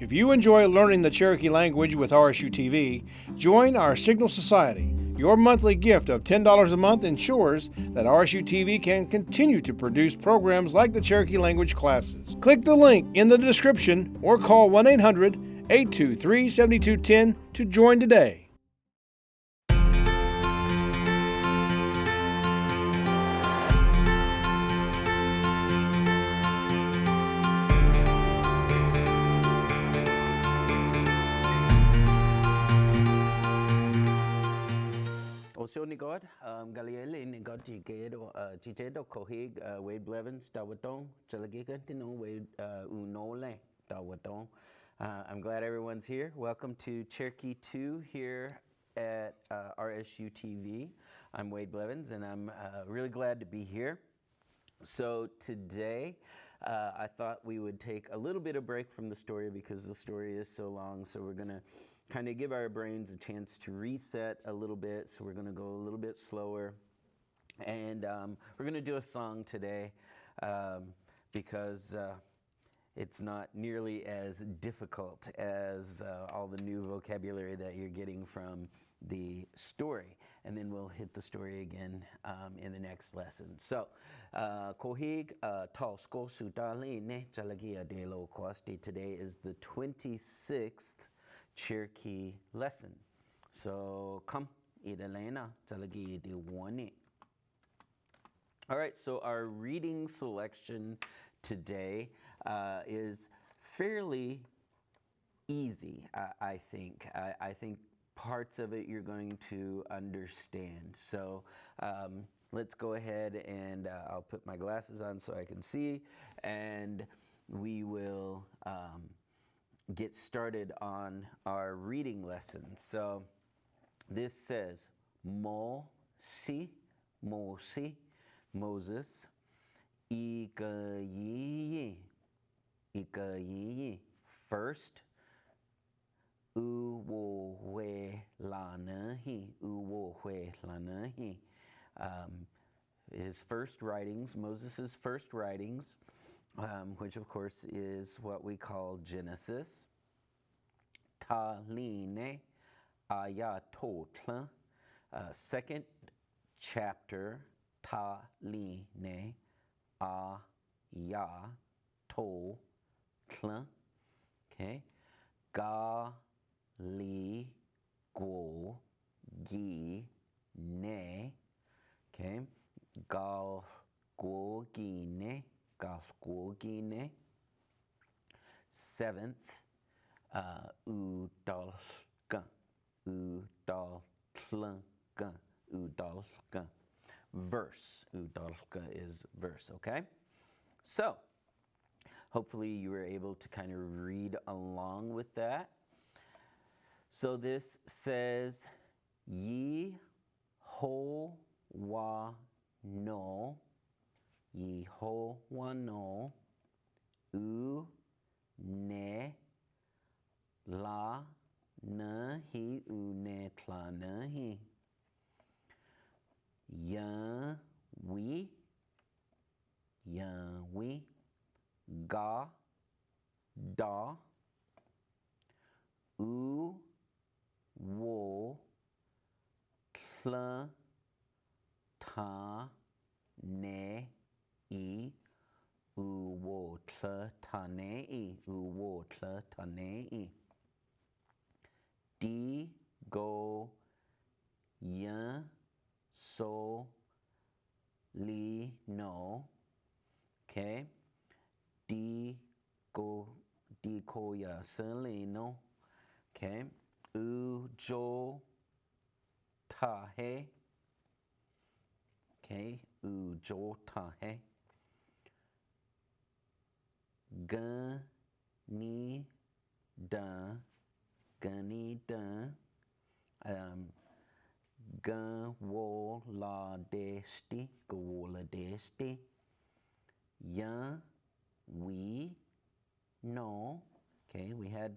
If you enjoy learning the Cherokee language with RSU TV, join our Signal Society. Your monthly gift of $10 a month ensures that RSU TV can continue to produce programs like the Cherokee language classes. Click the link in the description or call 1-800-823-7210 to join today. Also nigod Galiele nigod Chigedo Kohig Wade Blevins Dawaton Chalagika Tino Wade Unole Dawaton. I'm glad everyone's here. Welcome to Cherokee 2 here at RSU TV. I'm Wade Blevins and I'm really glad to be here. So today I thought we would take a little bit of break from the story because the story is so long, so we're going to kind of give our brains a chance to reset a little bit. So we're going to go a little bit slower, and we're going to do a song today because it's not nearly as difficult as all the new vocabulary that you're getting from the story. And then we'll hit the story again in the next lesson. So, Kohig Talsko Sutaline Chalagia de Lo Costi. Today is the 26th Cherokee lesson. So, come, Idalena Chalagia de One. All right, so our reading selection today is fairly easy, I think. I think parts of it you're going to understand. So let's go ahead and I'll put my glasses on so I can see, and we will get started on our reading lesson. So this says, Mo-si, Mo-si, Moses, Ika-yi-yi, Ika-yi-yi, first, Uwo-we-la-na-hi, Uwo-we-la-na-hi. His first writings, Moses' first writings, which of course is what we call Genesis. Ta-line ayatotla, second chapter, Ta-line ayatotla, okay, Ga-li go-gi-ne, okay, Gal-go-gi-ne, Gal-go-gi-ne. Seventh, Udalka, Udalka, Udalka. Verse, Udalka is verse, okay? So, hopefully you were able to kind of read along with that. So this says, Ye ho wa no, Ye ho wa no, U ne la na hi, U ne tla na hi. Ya we, ga da, u wo tla ta ne I, u wo tla ta ne I, u wo tla ta ne I. Di go ya so li no, okay. Di ko ya so li no, okay. U jo ta he, okay. U jo ta he. Ga ni da, Ga wo la desti, Ga wo la desti. Ya we no, okay, we had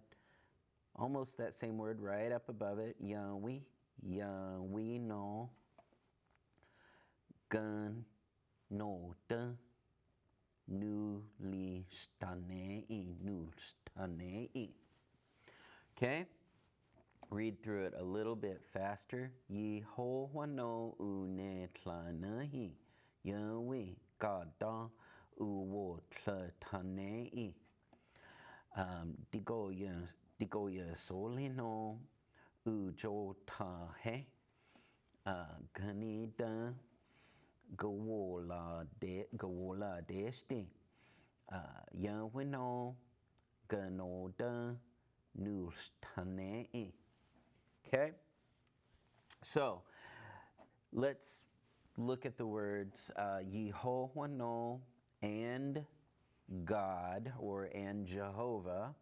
almost that same word right up above it. Ya we no. Gun no da, nu li stanei, nu stanei. Okay? Read through it a little bit faster. Yehovah no une tlanahi. Yahweh gada uwo tlanei. Digoya solino ujo tahe. Ganida gawola desti. Yahweh no ganoda nulstanei. Okay? So, let's look at the words Yehovah no and God or and Jehovah,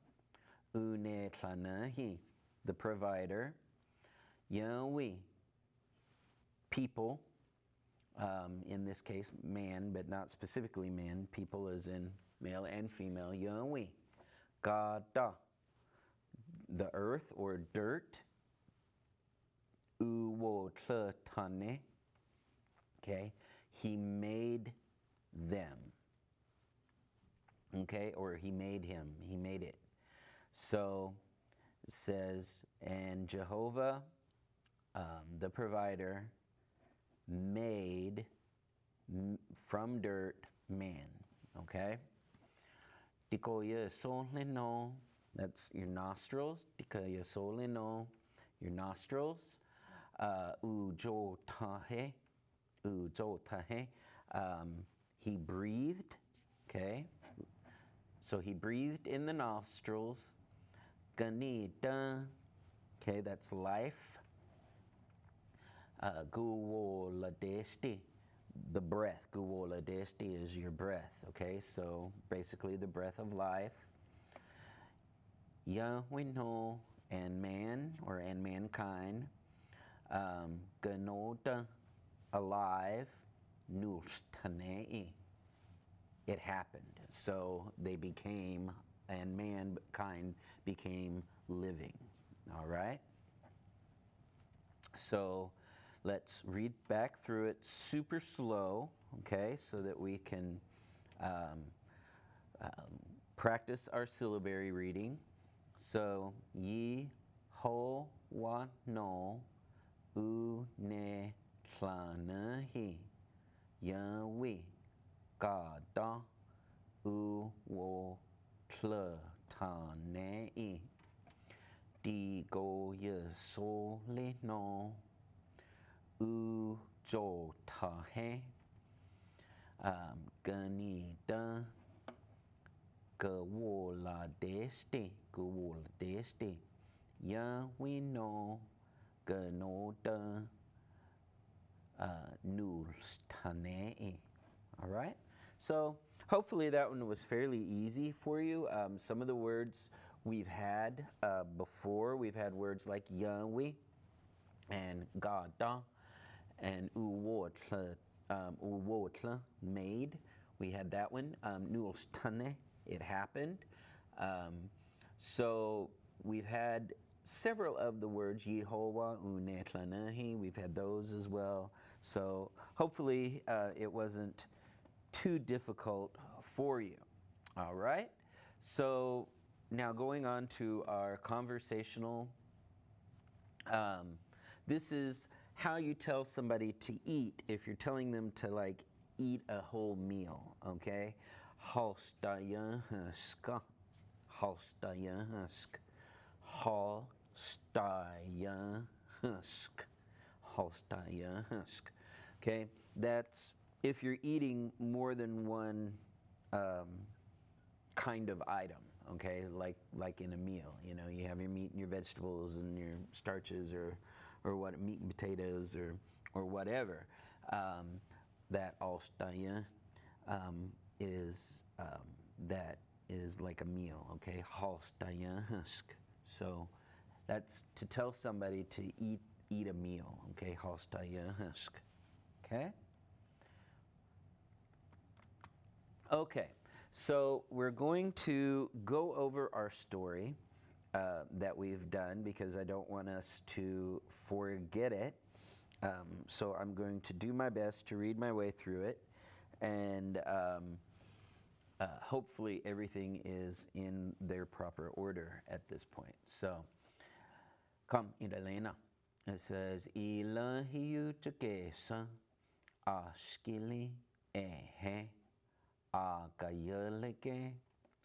Une Tlanahi, the provider, Yahweh, people, in this case man, but not specifically man, people as in male and female, Yahweh, Gada, the earth or dirt, Uwo Tlatane, okay, he made them. Okay, or he made him, he made it. So it says, and Jehovah, the provider, made from dirt man. Okay? Dikoya solino, that's your nostrils. Dikoya solino, your nostrils. Ujo tahe, he breathed. Okay? So he breathed in the nostrils. Ganida, okay, that's life. Guwola desti, the breath. Guwola desti is your breath, okay? So basically the breath of life. Yahweh no, and man, or and mankind. Ganoda, alive. Nulstanei, it happened. So they became, and mankind became living. All right? So let's read back through it super slow, okay, so that we can practice our syllabary reading. So, Ye ho wa no u ne tlanahi Yahweh gada u wo tle tanei di go ye so le no u jo ta he gani da go wo la desti Yahweh no gano da nul tanei. All right? So hopefully that one was fairly easy for you. Some of the words we've had before, we've had words like Yahweh and Gada and Uwotla, made. We had that one. Nulstane, it happened. So we've had several of the words, Yehovah, Unetlanahi, we've had those as well. So hopefully it wasn't too difficult for you. All right? So now going on to our conversational, this is how you tell somebody to eat if you're telling them to like eat a whole meal, okay? Halstayahusk, halstayahusk, halstayahusk, halstayahusk. Okay, that's if you're eating more than one kind of item, okay, like in a meal. You know, you have your meat and your vegetables and your starches or what, meat and potatoes or whatever. That alstaya is that is like a meal, okay? Halstayahusk. So that's to tell somebody to eat a meal, okay? Halstayahusk. Okay? Okay, so we're going to go over our story that we've done because I don't want us to forget it. So I'm going to do my best to read my way through it, and hopefully everything is in their proper order at this point. So Come, Idalena. It says, Ila hiu chakesa, a skili ehe, a gayeleke,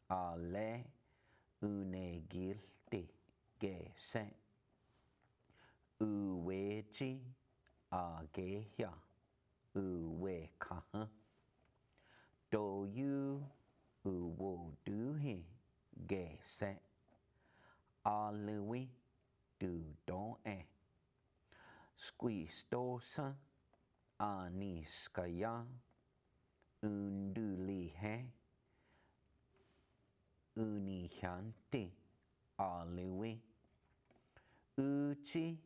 a le, une gilti, gese, uwechi, a gehya, uwe kaha, do you, uwo duhi, gese, a lui, du don e. Squistosa aniskaya undulihe unihanti aliwi uchi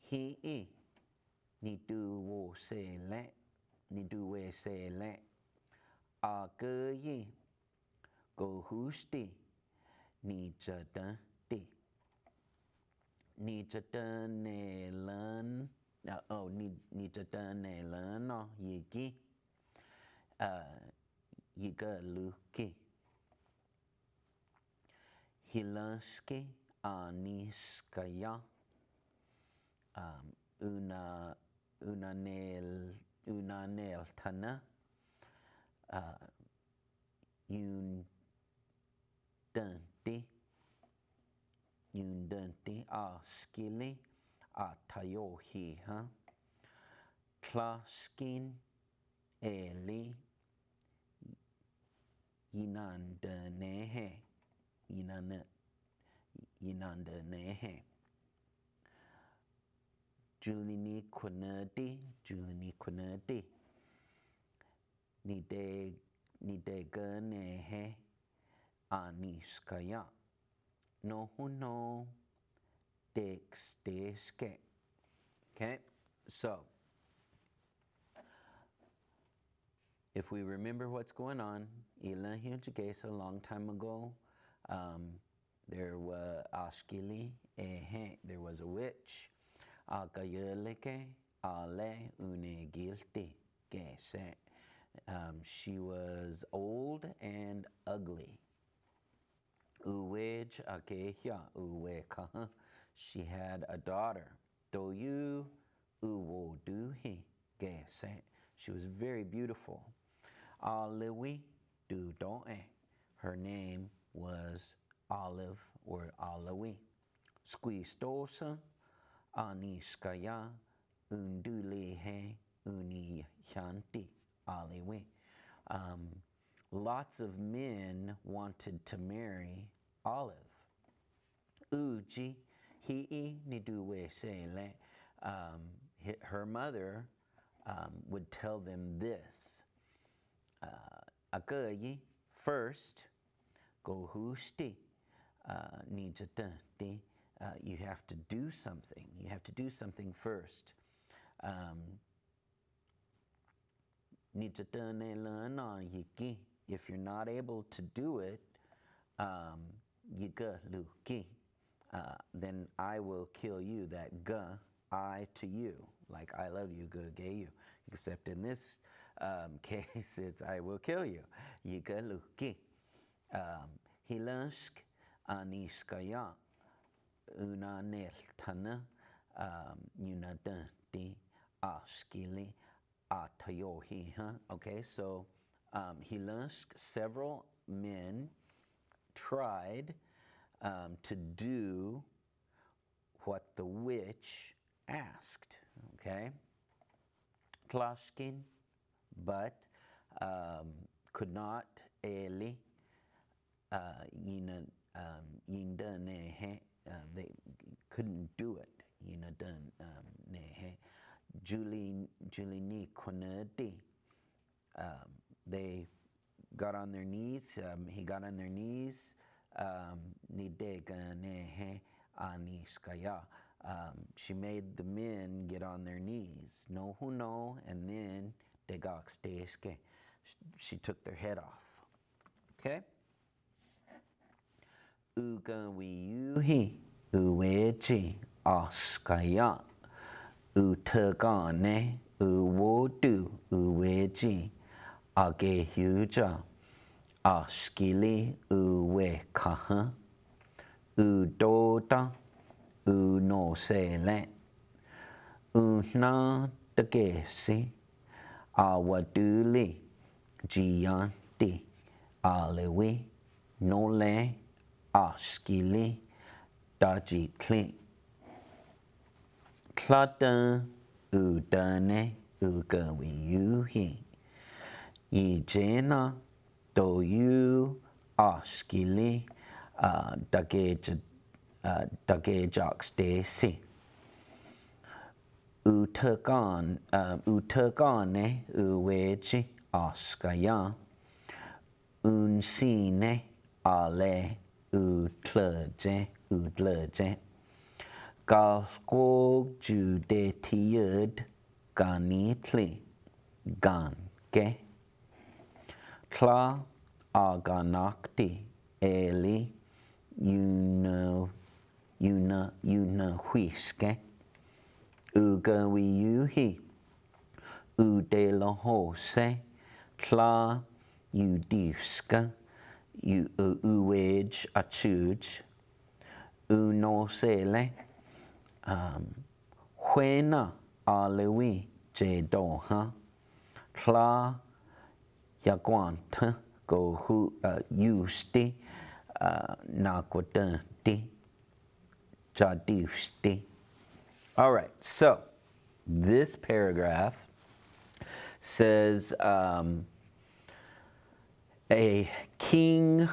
hii niduwo sele agayi gohusti nijadanti Nijatanelan Nijatanelan Yigi Yiga Luki Hilaski Aniskaya Unanel Tana Yundanti skili tayohi Klaskin eli yinandanehe Julini Kunadi Nideganehe Aniskaya No huno deske. Okay, so if we remember what's going on, a long time ago, there was Ashkili, there was a witch, Agayeleke, Ale une guilty, she was old and ugly. Uwej akehya uwekaha. She had a daughter. Doyu uwo duhi gese. She was very beautiful. Aliwi du doe. Her name was Olive or Alawi. Squistosa aniskaya undulihe unihanti aliwi. Lots of men wanted to marry Olive. Uji hii niduwe sele. Her mother would tell them this. Akayi, first, gohusti nijatanti. You have to do something. You have to do something first. Nijatane lana yiki. If you're not able to do it, yiga luki, then I will kill you. That ga, I to you, like I love you, ga gay you. Except in this case, it's I will kill you. Yiga luki. Hilansk aniskaya unanel tana yunadanti askili atayohi. Okay, so Hilansk, several men tried to do what the witch asked, okay? Klashkin, but could not eli they couldn't do it. Julini Konadi. They got on their knees. He got on their knees. She made the men get on their knees. No huno, and then she took their head off. Okay? Ugawiuhi uweji askaya utagane uwodu uweji agehuja askili uwekaha udoda u no se le u na te ke si a waduli gianti alewi no le askili daji kli klata u dane u gawi yuhi I jena do you askili dage jakstesi utagane uweji askaya unsine ale utleje galgo jude tiud ganitli ganke Kla aganakti eli una huiske uga wiyuhi ude la hose kla udiska uwej achuj uno sele huena alewi jedoha kla Yaguanta go who usti naquadanti jadusti. All right, so this paragraph says a king's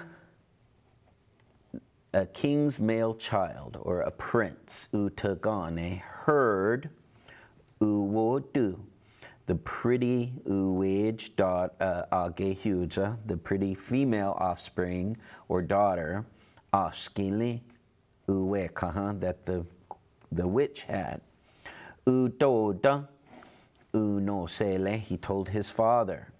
male child or a prince utagane heard uwodu the pretty uwej agehuja, the pretty female offspring or daughter, ashkili uwekaha, that the witch had. Udoda unosele, he told his father.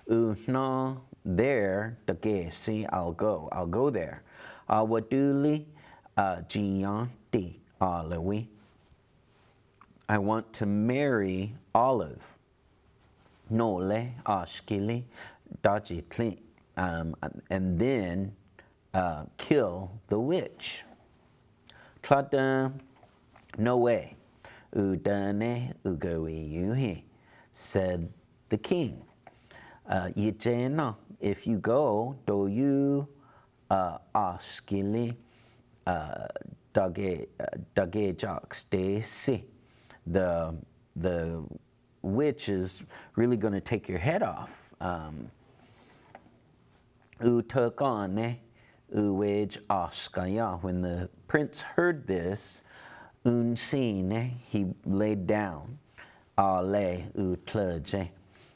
Una there, dagesi, I'll go there. Awaduli gianti alawi. I want to marry Olive. Nole ashkili dajitli, and then kill the witch. Klada, no way. Udane ugawi yuhi, said the king. Yijena, if you go, do you ashkili dage jakstesi, the witch is really going to take your head off. Utakane uwej askaya. When the prince heard this, unsine, he laid down. Ale utleje,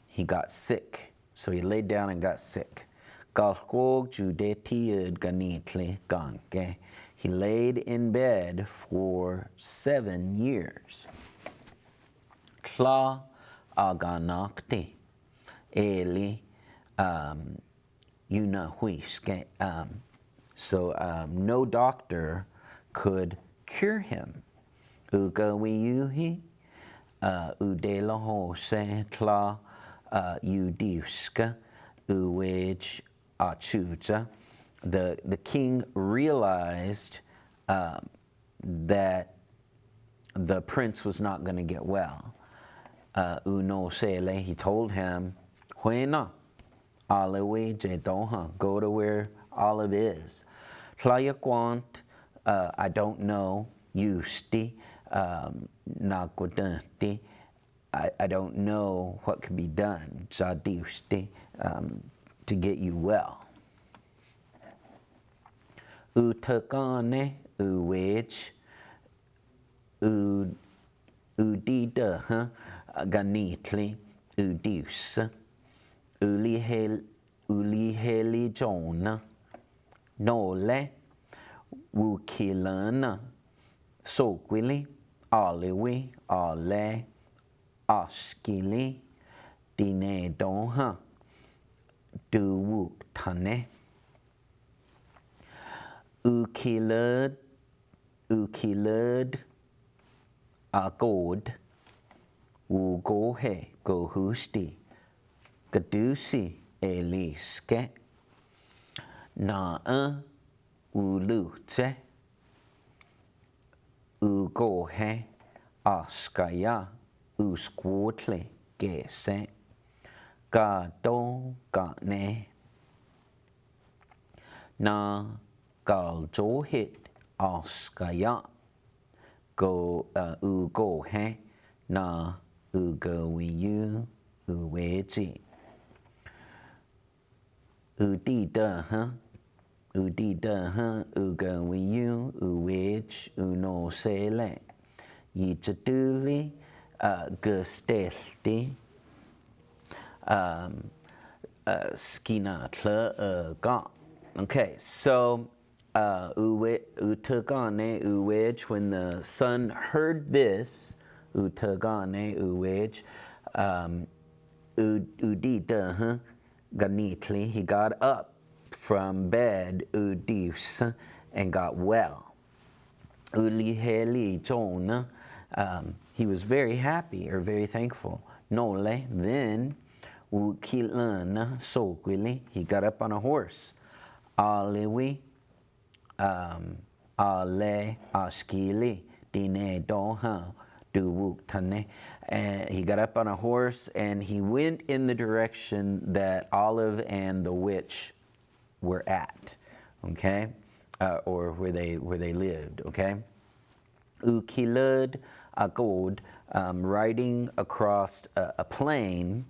he got sick. So he laid down and got sick. Galkog judetiud ganitli ganke. He laid in bed for 7 years. Kla aganakti eli unahuiske. So no doctor could cure him. Ugawiyuhi udela hose kla udiuska uwej achuja. The king realized that the prince was not going to get well. Uno sele, he told him, Huena, Alewe jedoha, go to where Olive is. Tlayaquant, I don't know, Yusti, Nagudanti, I don't know what could be done, Jadiusti, to get you well. Utakane, uwej, udida, ganitli, udus, uliheli jona, nole, wukilana, soquili, aliwi, ale, askili, dine donha, duwuk tane, ukilad, agod, ugohe, gohusti, gadusi, eliske, naa, ulute, ugohe askaya usquotle gese ga do ga ne na gal johit askaya go ugohe na ugowiyu uweji udida ugowiyu uwej uno sele yitaduli gustelti skinatla ga. Okay, so utagane uwej, when the son heard this, utagane uwej, udida ganitli, he got up from bed udis and got well. Uliheli jona, he was very happy or very thankful. Nole, then ukilana soquili, he got up on a horse. Alewi, ale askili, dine doha, duwuktane. And he got up on a horse and he went in the direction that Olive and the witch were at, okay, or where they lived, okay. Ukilud agod, riding across a plain.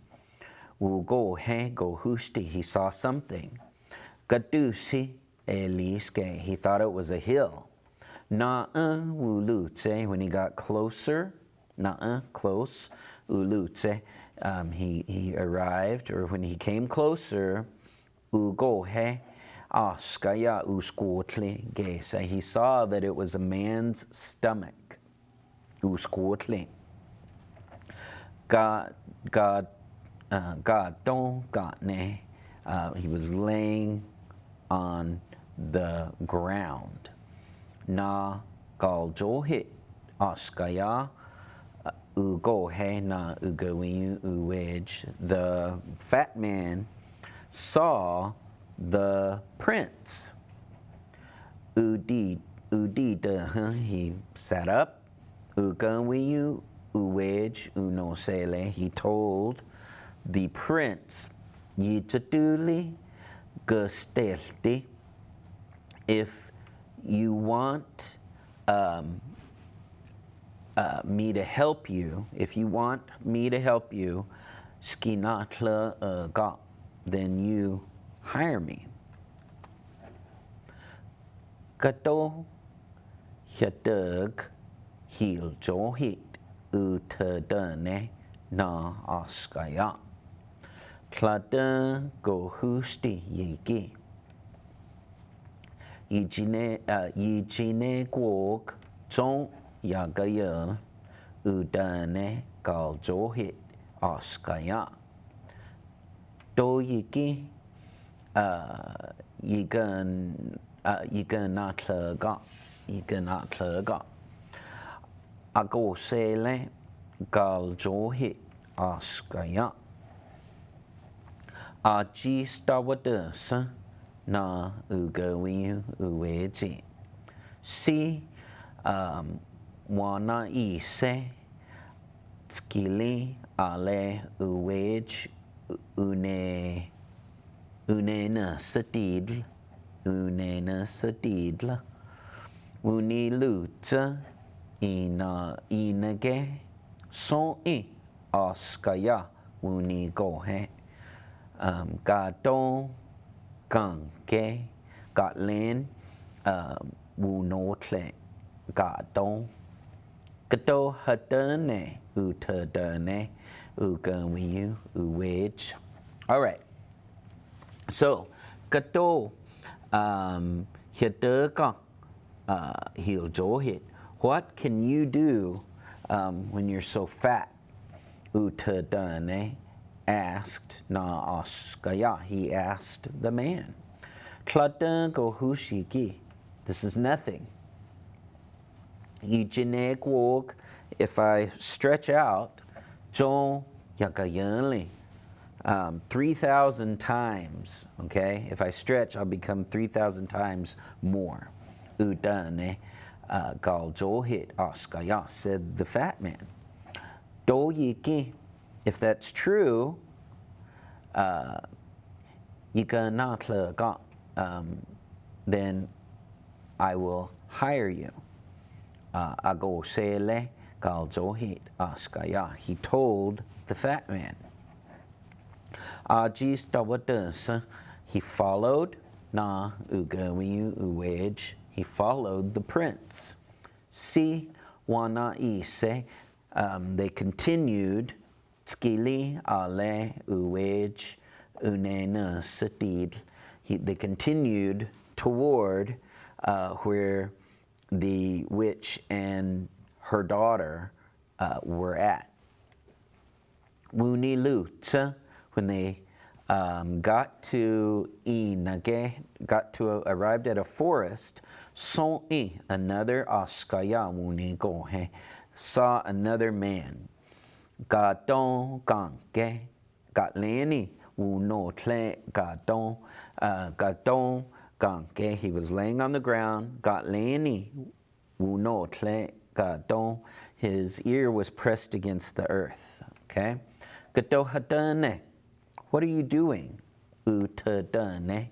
Ugohe go husti, he saw something. Gadusi eliske, he thought it was a hill. Na'a ulute, when he got closer, na'a, close, ulute, he arrived, or when he came closer, ugohe askaya usquotli gesa, he saw that it was a man's stomach. Usquotli. God don ne. He was laying on the ground. Na gal johit askaya ugohe na ugowiyu uwej. The fat man saw the prince. Udida, he sat up. Ugowiyu uwej unosele, he told the prince, yitaduli gustelti, if you want me to help you, skinatla ga, then you hire me. Kato hyatug hil johit utadane na askaya. Klada go husti yiki. Yijine guog zon yagayel udane gal johit askaya. Do yiki yigan natlaga. Ago sele gal johit askaya. Aji stawadasa na ugowiyu uweji. Si wana ise skili ale uwej unena satidla uniluta inage son askaya unigohe. Gadon gange gatlen wunotle gadon gado hadane utadane ugawiyu uwej. All right, so gado hidega hil johit. What can you do when you're so fat? Utadane asked na askaya, he asked the man. Tladan go hushiki, this is nothing. Yijine guog, if I stretch out, jo yakayanli, 3,000 times, okay? If I stretch, I'll become 3,000 times more. Udane, Gal Johit Askaya, said the fat man. Do yiki, if that's true, yika na ga, then I will hire you. Ago sele gal Johit Askaya. He told the fat man. Ajis Dawadas, he followed na ugawiu uwej. He followed the prince. Si wana ise, they continued. Skili ale uwej unena satid. They continued toward where the witch and her daughter were at. Wuni Lutza, when they got to arrived at a forest, another Askaya Wuni Gohe, saw another man. Gadon Gange, Gatlani, Wuno Tle, Gadon Gange, he was laying on the ground, Gatlani, Wuno Tle, Gadon, his ear was pressed against the earth. Okay? Gadohadane, what are you doing? Utadane,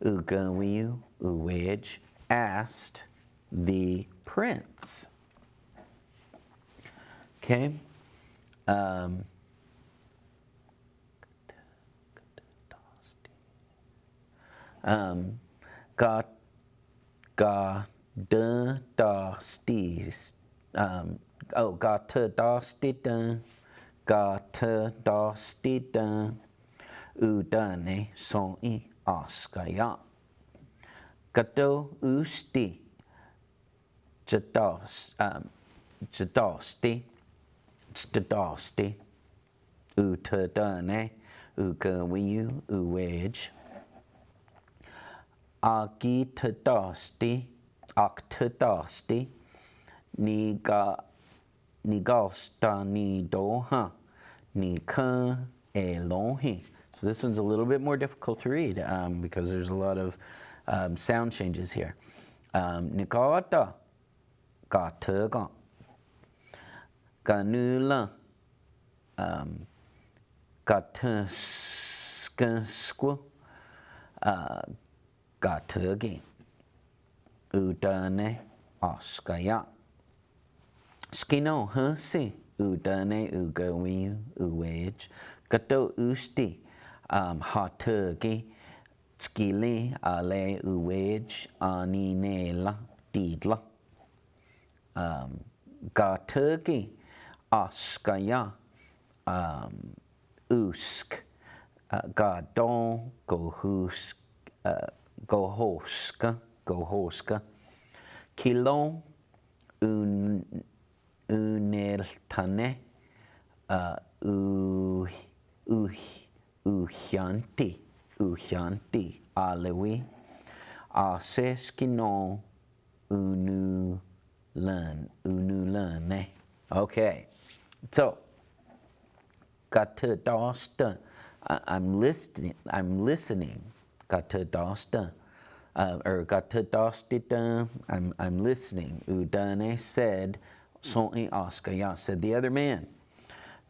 Ugawiu, Uwej, asked the prince. Okay? Got da stis. Got to da stidan. Got to da stidan. Udane son I askaya. Gato usti. Jadasti. Stadasti. Utadane. Ugawiu uwej. Agitadasti. Octadasti. Nigastani doha. Nika elohi. So this one's a little bit more difficult to read because there's a lot of sound changes here. Nikata. Gataga. Ganula. Gataskasku. Gatagi. Udane Askaya. Skino Husi. Udane Ugawi Uwej. Gato Usti. Hatagi. Skili Ale Uwej. Aninela Didla. Gatagi. Askaya. Usk. Gadon Gohusk. Gohoska, Kilon, Uneltane, Uhyanti, Alewi, Aseskino, Unulane. Okay, so, got to dosta. I'm listening. Got to dosta. Got to dostita. I'm listening. Udane said, Son'i Askaya, said the other man.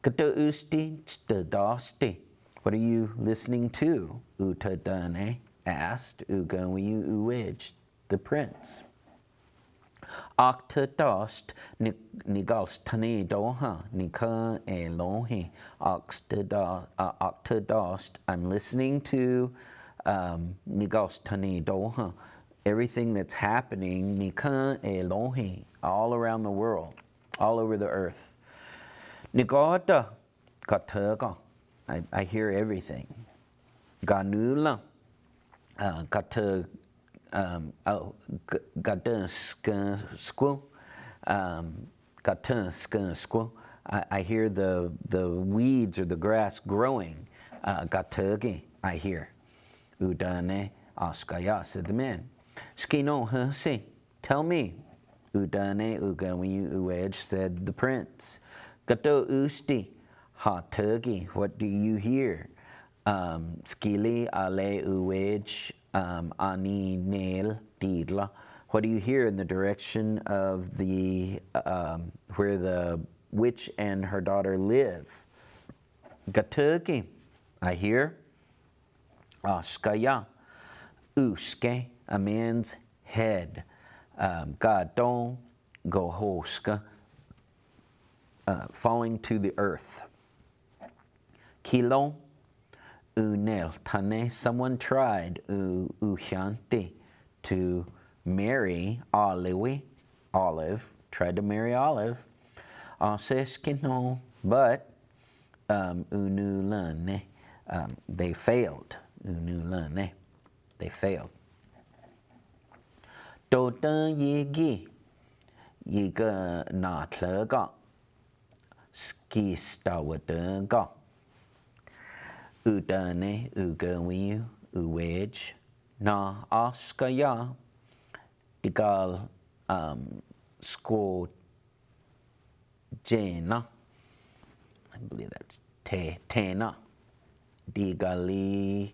Kata usti dosti. What are you listening to? Utadane asked Ugawiu Uwej, the prince. Octa dost nigals tane doha nika elohi. Octa dost. I'm listening to nigals tane doha. Everything that's happening nika elohi, all around the world, all over the earth. Nigata kataga. I hear everything. Ganula. Gata I hear the weeds or the grass growing. Gatagi, I hear. Udane Askaya, said the man. Skino hasi, tell me. Udane Ugawi Uwej, said the prince. Gato usti, hatagi, what do you hear? Skili ale uwej ani nail didla. What do you hear in the direction of the where the witch and her daughter live? Cherokee. I hear. Skaya. Uske, a man's head. Gadon. Gohoska. Falling to the earth. Kilo. Unel tane. Someone tried. Uhyante. To marry Olive, tried to marry Olive. Seskino, but unulane, they failed. Unulane, they failed. Dotan yigi, yiga na tlega, ski stawadenga. Udane, ugawiu, uwedge, na askaya. Digal squo jena. I believe that's tena. Digali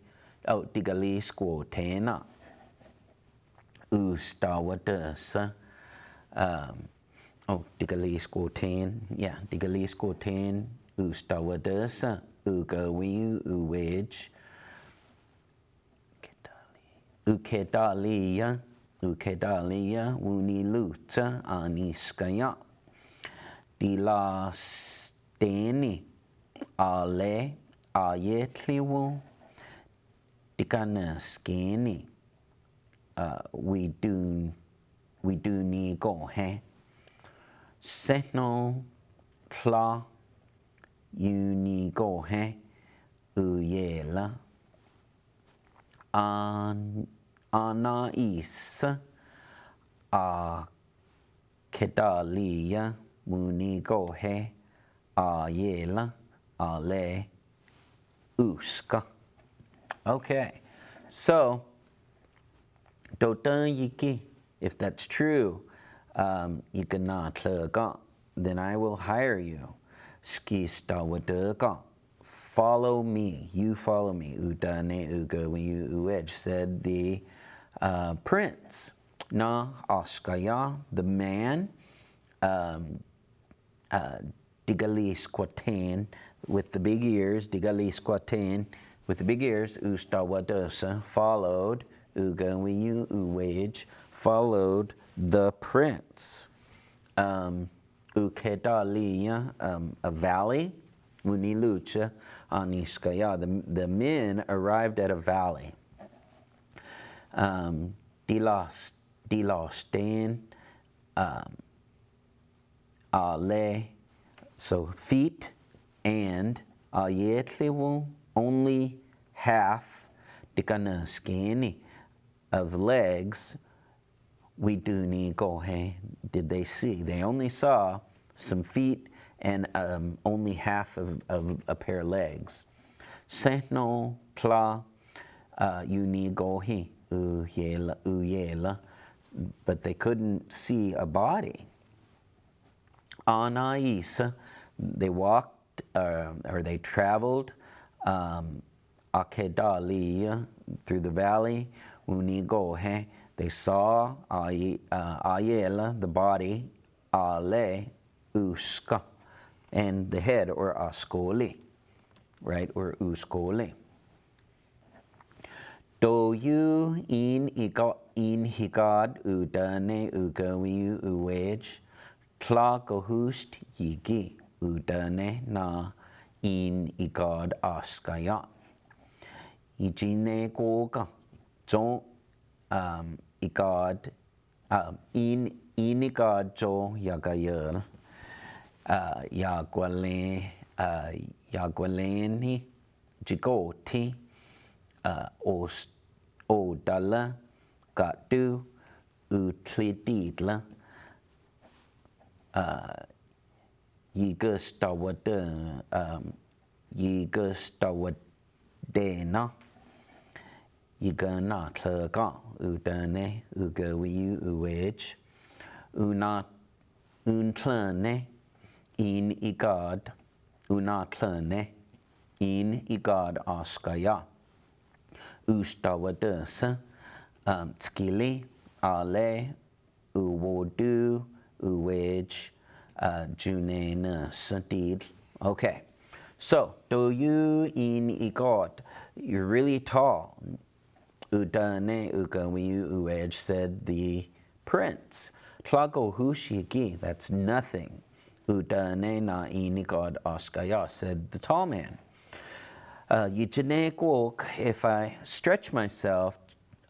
squo tena. Ustawadasa. Digali squo ten. Yeah, digali squo ten. Ustawadasa. Ugawiu uwedge. Ukedalia. Ukedalia wuniluta aniskaya. Dila steni ale ayetliwu. Dikana skeni. We do ni go he. Seno kla uni go he. Uyela. Anais kedalia munigohe ayela ale uska. Okay, so dotan yiki, if that's true, yikana tlega, then I will hire you. Ski stawadega. Follow me, you follow me. Udane uga when you uedge, said the prince. Na askaya, the man. Digali squatan with the big ears. Digali squatan with the big ears. Ustawadasa followed. Uga when you uedge, followed the prince. Ukedalia, a valley. Munilucha aniskaya. The men arrived at a valley. Dilastan ale, so feet, and ayetliwu, only half dikana skini of legs. We do ni gohe. Did they see? They only saw some feet and only half of a pair of legs. Seno pla uni gohi uyela, but they couldn't see a body. Anais, they walked or they traveled akedalia through the valley. Uni gohe, they saw ayela, the body, ale uska, and the head, or askoli, right, or uskoli. Do you in higad udane ugawi uwedge, tlagohust yigi udane na in igad askaya. Ijine goga, jo igad, in igad jo yagayel. Yagwaleni jigoti odala gatu utlididla yigastawadena yigana tlaga udane ugawiu uwedge untlane in igad unatlane in igad askaya ustawadasa tskili ale uwodu, uwej, junena, sadid. Okay, so do you in igod? You're really tall. Udane ugawiu uwej, said the prince. Tlago hushigi, that's nothing. Udane na inigod oskaya, said the tall man. If I stretch myself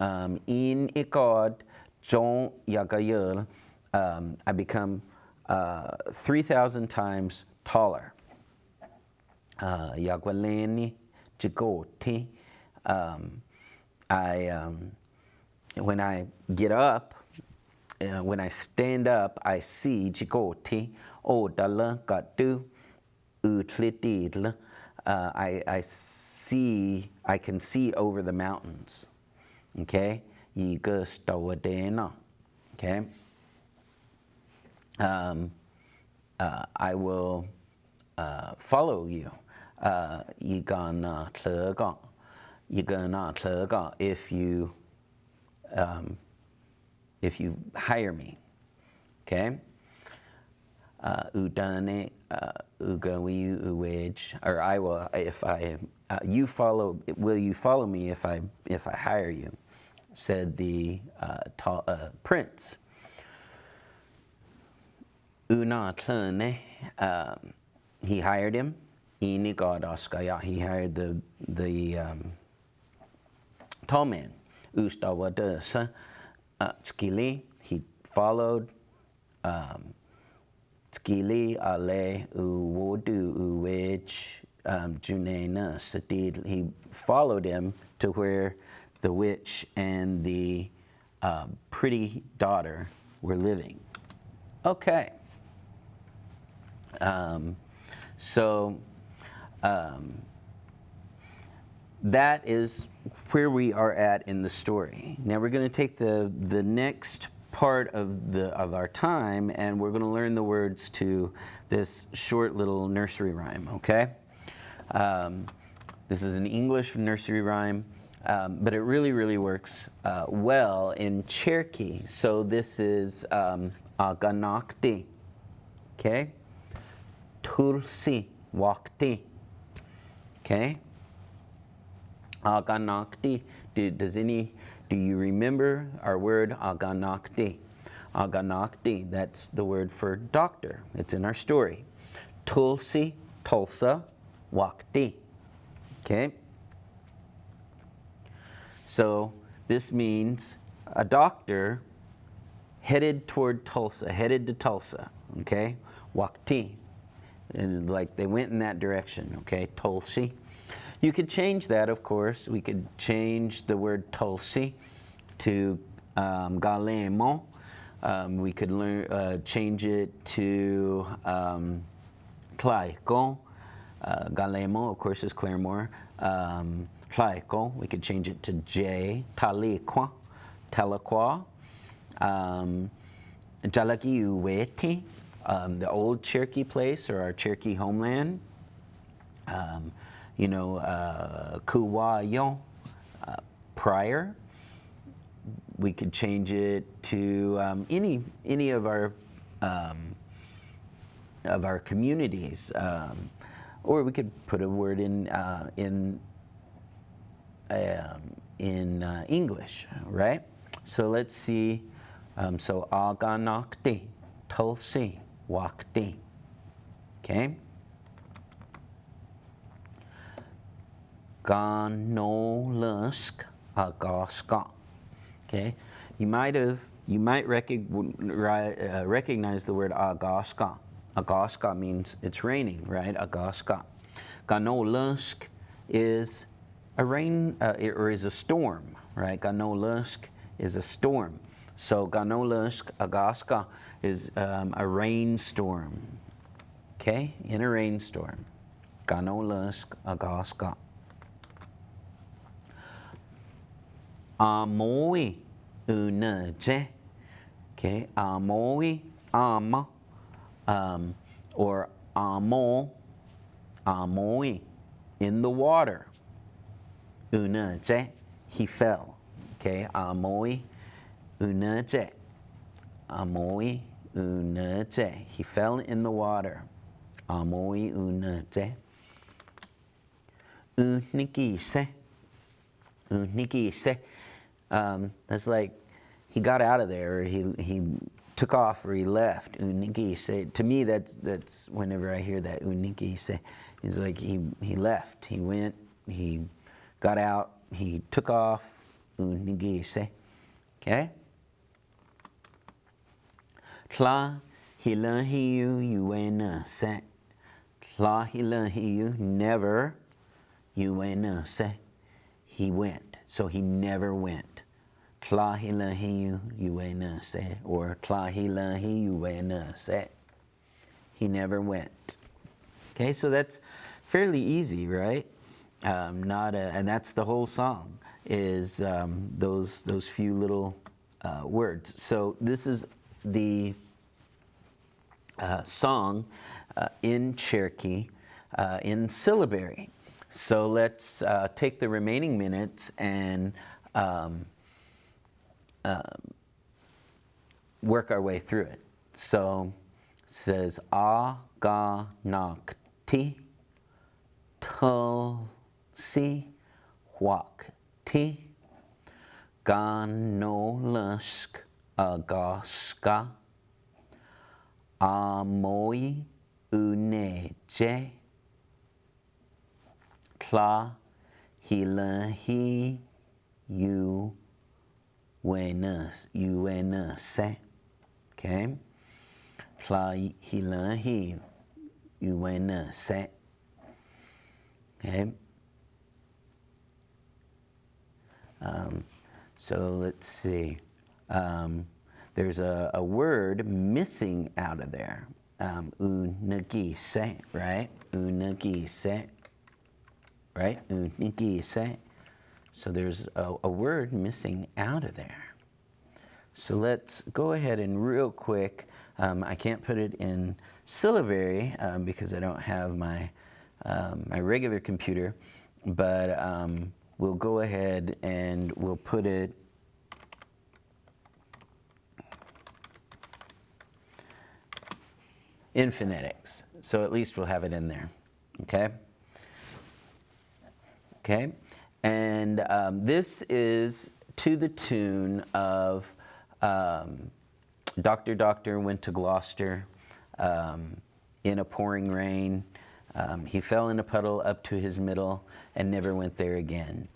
in igod jon yagayul, I become 3,000 times taller. Yagwaleni jigoti. When I get up, when I stand up, I see jigoti. O dala gatu utlitidla. I can see over the mountains. Okay? Yigastawadena. Okay? I will follow you. Yigana tlega. If you hire me. Okay? Udane ugawi uwej, or I will if I you follow. Will you follow me if I hire you? Said the prince. Una tlene, he hired him. Inigod oskaya, he hired the tall man. Ustawadasa skili, he followed. Skili ale uwodu uwej junena sadid. He followed him to where the witch and the pretty daughter were living. Okay. That is where we are at in the story. Now we're going to take the next part of our time, and we're going to learn the words to this short little nursery rhyme. Okay, this is an English nursery rhyme, but it really works well in Cherokee. So this is aganakti. Okay, tulsi wakti. Okay, aganakti. Do you remember our word aganakti? Aganakti, that's the word for doctor. It's in our story. Tulsi, Tulsa, Wakti. Okay? So this means a doctor headed toward Tulsa, headed to Tulsa. Okay? Wakti. And like they went in that direction. Okay? Tulsi. You could change that, of course. We could change the word Tulsi to Galemo. We could change it to Tlaiko. Galemo, of course, is Claremore. Tlaiko, we could change it to J. Taliqua. Telaqua. Jalaki Uweti, the old Cherokee place or our Cherokee homeland. Kuwayo, prior. We could change it to any of our communities, or we could put a word in English, right? So let's see. So aganakti, tulsi, wakti. Okay. Ganolusk agaska. Okay, you might recognize the word agaska. Agaska means it's raining, right? Agaska. Ganolusk is a rain or is a storm, right? Ganolusk is a storm. So ganolusk agaska is a rainstorm. Okay, in a rainstorm. Ganolusk agaska. Amoi unaje. Okay, amoi, ama, or amo, amoi, in the water. Unaje, he fell. Okay, amoi unaje. Amoi unaje. He fell in the water. Amoi unaje. Unikise. Unikise. That's like he got out of there, or he took off, or he left. Unikise. To me, that's whenever I hear that unikise, it's like he left. He went. He got out. He took off. Unikise. Okay. Tla hilahiu yuena se. Tla hilahiu, never. Yuena se. He went. So he never went. Tla hilahiu yuena se. Or tla hilahiu yuena se. He never went. Okay, so that's fairly easy, right? And that's the whole song, is those few little words. So this is the song in Cherokee in syllabary. So let's take the remaining minutes and work our way through it. So it says a ga nak ti tul si wak ti gan no lusk agaska amoi une je tla hilahi you se. Okay, tla hilahi you se. Okay. So let's see. There's a word missing out of there. Unagise, right? Unagise, right? Unagise. So there's a word missing out of there. So let's go ahead and real quick. I can't put it in syllabary because I don't have my regular computer, but we'll go ahead and we'll put it in phonetics. So at least we'll have it in there. Okay? Okay? And this is to the tune of Doctor, Doctor went to Gloucester in a pouring rain. He fell in a puddle up to his middle and never went there again.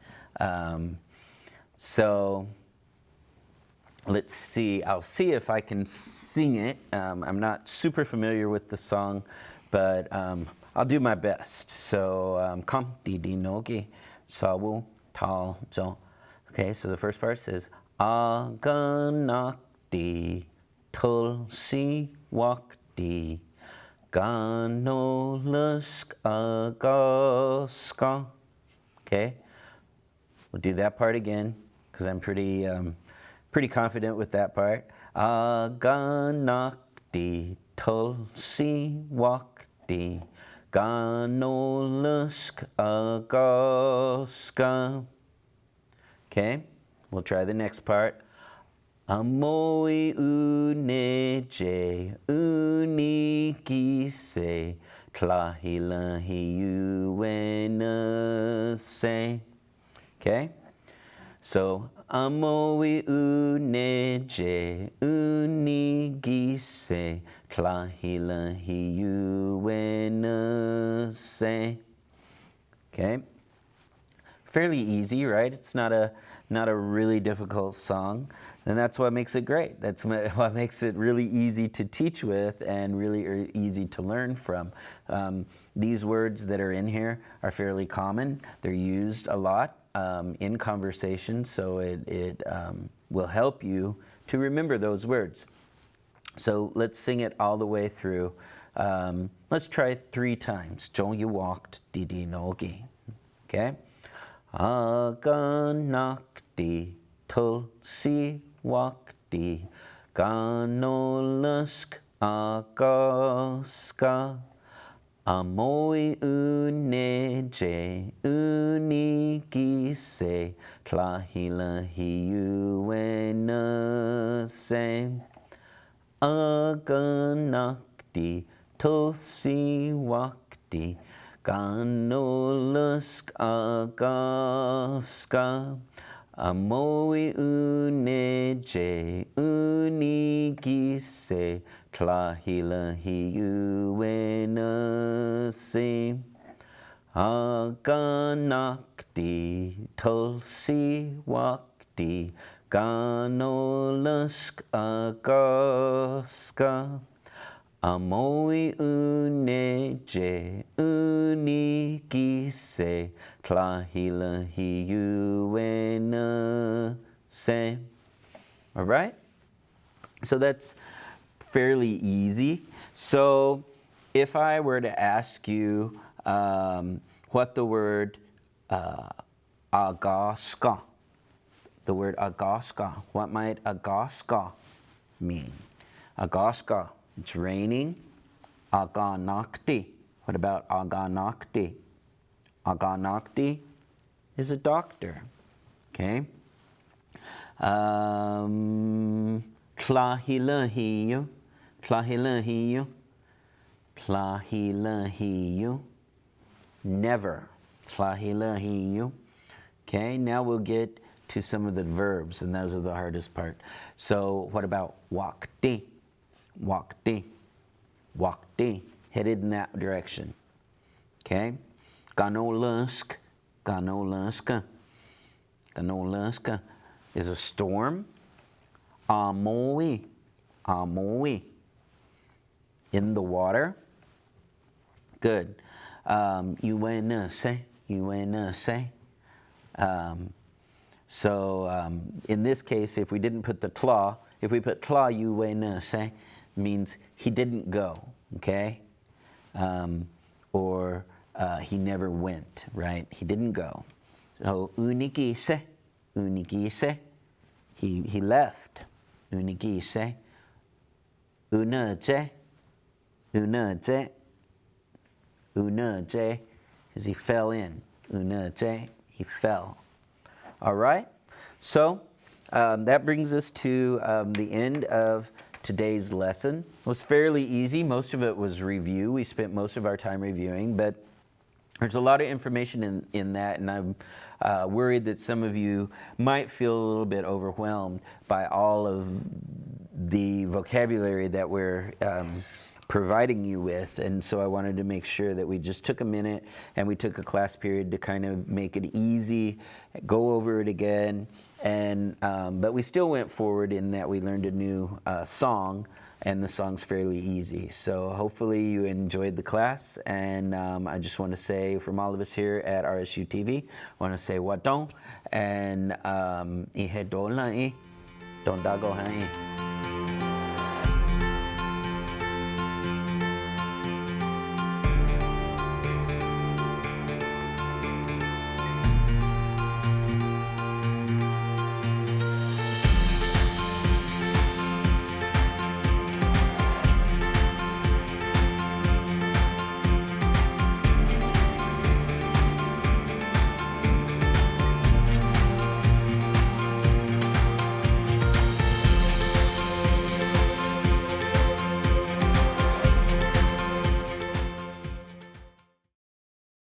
So let's see. I'll see if I can sing it. I'm not super familiar with the song, but I'll do my best. So, kom di di nogi sawu tal jo. Okay, so the first part says, Aganak di tulsi wak di ganolusk agaska. Okay, we'll do that part again because I'm pretty confident with that part. Aganak di tulsi wak di ganolusk agaska. Okay, we'll try the next part. Amoi uneje unikise tlahilahi se. Okay, so amoi uneje unikise tlahilahi se. Okay, fairly easy, right? It's not a really difficult song, and that's what makes it great. That's what makes it really easy to teach with and really easy to learn from. These words that are in here are fairly common. They're used a lot in conversation, so it will help you to remember those words. So let's sing it all the way through. Let's try it 3 times. Zhong you walked didi nogi. Okay? Aganakti tulsi wakti ganolusk agaska amoi uneje unikise tlahilahi se. aganakti, tulsi wakti, ganolusk agaska, amoi uneje unigise, tlahilahi uenase. Aganakti, tulsi wakti, ganolusk agaska, amoi uneje unigise, tlahilahi uenase. All right? So that's fairly easy. So if I were to ask you what the word agaska, what might agaska mean? Agaska, it's raining. Aganakti, what about aganakti? Aganakti is a doctor, okay? Tlahilahiyu, tlahilahiyu, tlahilahiyu, never, tlahilahiyu. Okay, now we'll get to some of the verbs, and those are the hardest part. So what about wakti? Wakti, wakti, headed in that direction. Okay, ganolusk, ganoluska, ganoluska is a storm. Amoi, amoi, in the water. Good. Uenase, uenase. So in this case, if we didn't put the tla, if we put tla uenase, means he didn't go, okay? Or he never went, right? He didn't go. So unigise, unigise, he left. Unigise, unaje, unaje, unaje, is he fell in. Unaje, he fell. All right, so that brings us to the end of today's lesson. It was fairly easy. Most of it was review. We spent most of our time reviewing, but there's a lot of information in that, and I'm worried that some of you might feel a little bit overwhelmed by all of the vocabulary that we're providing you with. And so I wanted to make sure that we just took a minute and we took a class period to kind of make it easy, go over it again. And but we still went forward in that we learned a new song, and the song's fairly easy. So hopefully you enjoyed the class, and I just want to say from all of us here at RSU TV, I want to say wadong and ihe dolai, dondago hai.